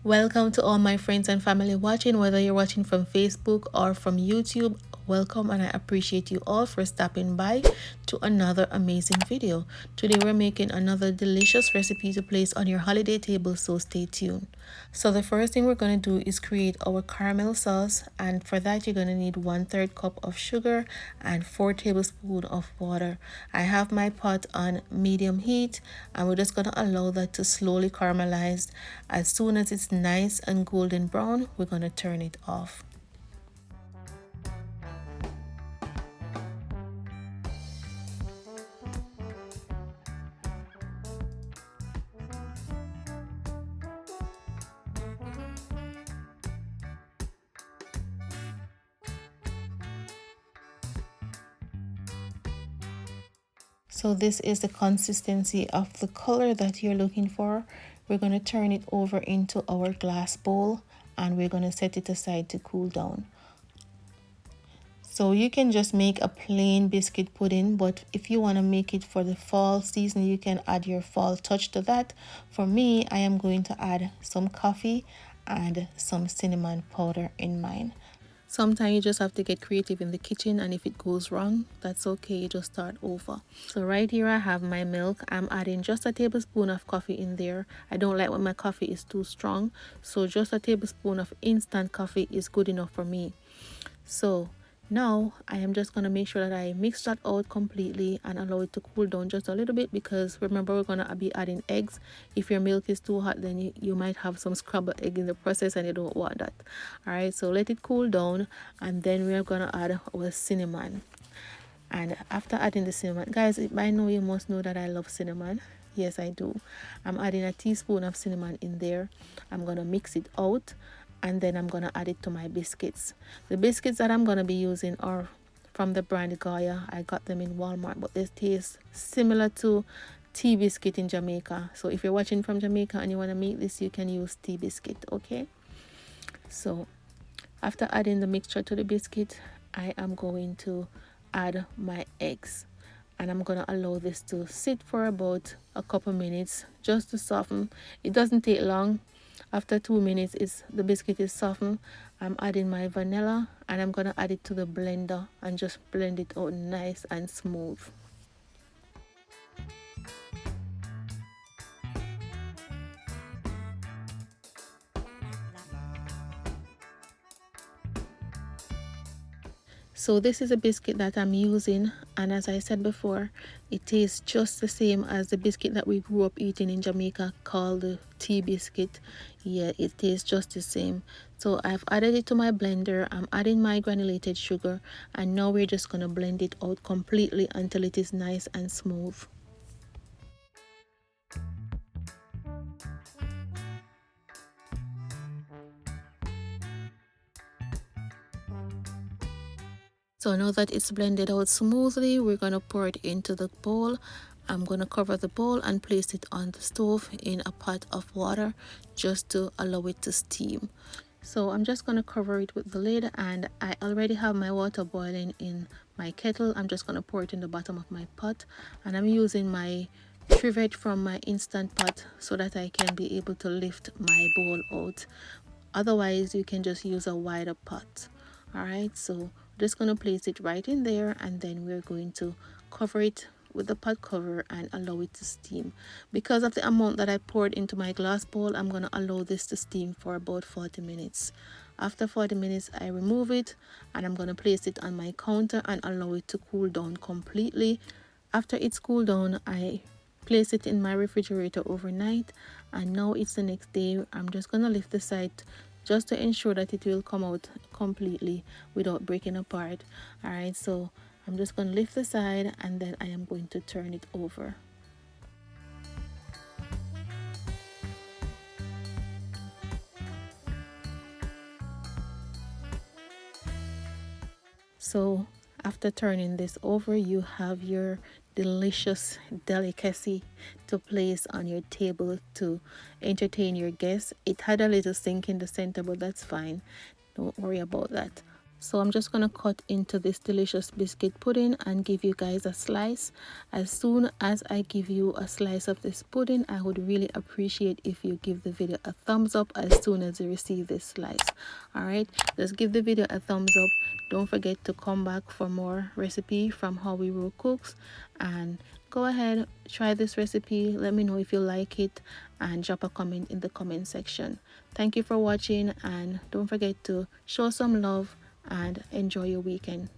Welcome to all my friends and family watching, whether you're watching from Facebook or from YouTube. Welcome, and I appreciate you all for stopping by to another amazing video. Today we're making another delicious recipe to place on your holiday table, so stay tuned. So the first thing we're going to do is create our caramel sauce, and for that you're going to need 1/3 cup of sugar and 4 tablespoons of water. I have my pot on medium heat, and we're just going to allow that to slowly caramelize. As soon as it's nice and golden brown, we're going to turn it off. So this is the consistency of the color that you're looking for. We're going to turn it over into our glass bowl, and we're going to set it aside to cool down. So you can just make a plain biscuit pudding, but if you want to make it for the fall season, you can add your fall touch to that. For me, I am going to add some coffee and some cinnamon powder in mine. Sometimes you just have to get creative in the kitchen, and if it goes wrong, that's okay, you just start over. So right here I have my milk. I'm adding just a tablespoon of coffee in there. I don't like when my coffee is too strong, so just a tablespoon of instant coffee is good enough for me. So now I am just going to make sure that I mix that out completely and allow it to cool down just a little bit, because remember, we're going to be adding eggs. If your milk is too hot, then you might have some scrambled egg in the process, and you don't want that. All right, so let it cool down, and then we are going to add our cinnamon. And after adding the cinnamon, guys, by now you must know that I love cinnamon. Yes, I do. I'm adding a teaspoon of cinnamon in there. I'm going to mix it out, and then I'm going to add it to my biscuits. The biscuits that I'm going to be using are from the brand Goya. I got them in Walmart, but they taste similar to Tea Biscuit in Jamaica. So if you're watching from Jamaica and you want to make this, you can use Tea Biscuit, okay? So after adding the mixture to the biscuit, I am going to add my eggs, and I'm going to allow this to sit for about a couple minutes just to soften. It doesn't take long. After 2 minutes, the biscuit is softened. I'm adding my vanilla, and I'm going to add it to the blender and just blend it out nice and smooth. So this is a biscuit that I'm using, and as I said before, it tastes just the same as the biscuit that we grew up eating in Jamaica called the Tea Biscuit. Yeah, it tastes just the same. So I've added it to my blender. I'm adding my granulated sugar, and now we're just going to blend it out completely until it is nice and smooth. So now that it's blended out smoothly, we're going to pour it into the bowl. I'm going to cover the bowl and place it on the stove in a pot of water just to allow it to steam. So I'm just going to cover it with the lid, and I already have my water boiling in my kettle. I'm just going to pour it in the bottom of my pot, and I'm using my trivet from my instant pot so that I can be able to lift my bowl out. Otherwise, you can just use a wider pot. All right, so just going to place it right in there, and then we're going to cover it with the pot cover and allow it to steam. Because of the amount that I poured into my glass bowl, I'm going to allow this to steam for about 40 minutes. After 40 minutes, I remove it, and I'm going to place it on my counter and allow it to cool down completely. After it's cooled down, I place it in my refrigerator overnight, and now it's the next day. I'm just going to lift the side just to ensure that it will come out completely without breaking apart. All right, so I'm just going to lift the side, and then I am going to turn it over. So after turning this over, you have your delicious delicacy to place on your table to entertain your guests. It had a little sink in the center, but that's fine. Don't worry about that. So I'm just going to cut into this delicious biscuit pudding and give you guys a slice. As soon as I give you a slice of this pudding, I would really appreciate if you give the video a thumbs up as soon as you receive this slice. Alright, just give the video a thumbs up. Don't forget to come back for more recipe from Howwerowe Cooks, and go ahead, try this recipe. Let me know if you like it and drop a comment in the comment section. Thank you for watching, and don't forget to show some love and enjoy your weekend.